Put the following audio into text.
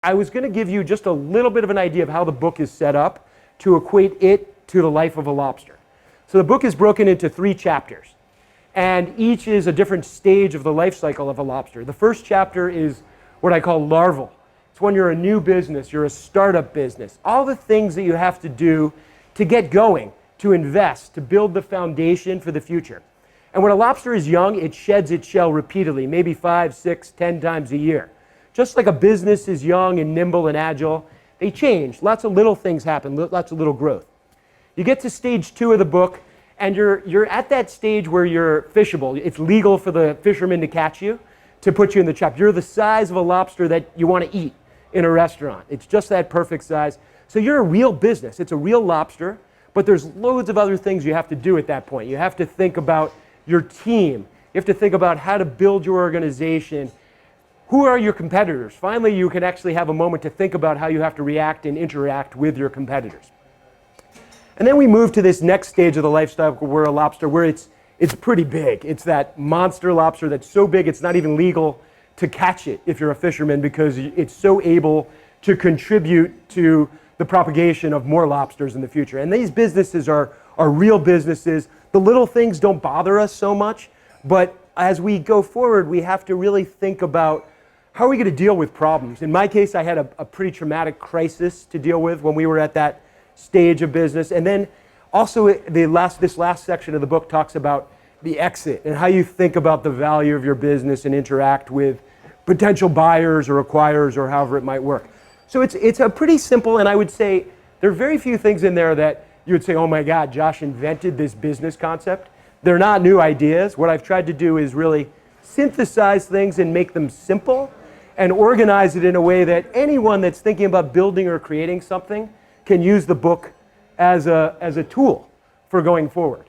I was going to give you just a little bit of an idea of how the book is set up to equate it to the life of a lobster. So the book is broken into 3 chapters, and each is a different stage of the life cycle of a lobster. The first chapter is what I call larval. It's when you're a new business, you're a startup business. All the things that you have to do to get going, to invest, to build the foundation for the future. And when a lobster is young, it sheds its shell repeatedly, maybe 5, 6, 10 times a year. Just like a business is young and nimble and agile, they change. Lots of little things happen, lots of little growth. You get to stage 2 of the book, and you're at that stage where you're fishable. It's legal for the fisherman to catch you, to put you in the trap. You're the size of a lobster that you want to eat in a restaurant. It's just that perfect size. So you're a real business. It's a real lobster, but there's loads of other things you have to do at that point. You have to think about your team. You have to think about how to build your organization. Who are your competitors? Finally, you can actually have a moment to think about how you have to react and interact with your competitors. And then we move to this next stage of the lifestyle where a lobster, where it's pretty big. It's that monster lobster that's so big it's not even legal to catch it if you're a fisherman, because it's so able to contribute to the propagation of more lobsters in the future. And these businesses are real businesses. The little things don't bother us so much, but as we go forward, we have to really think about how are we going to deal with problems. In my case, I had a pretty traumatic crisis to deal with when we were at that stage of business. And then also this last section of the book talks about the exit and how you think about the value of your business and interact with potential buyers or acquirers or however it might work. So it's a pretty simple, and I would say there are very few things in there that you would say, oh my God, Josh invented this business concept. They're not new ideas. What I've tried to do is really synthesize things and make them simple and organize it in a way that anyone that's thinking about building or creating something can use the book as a tool for going forward.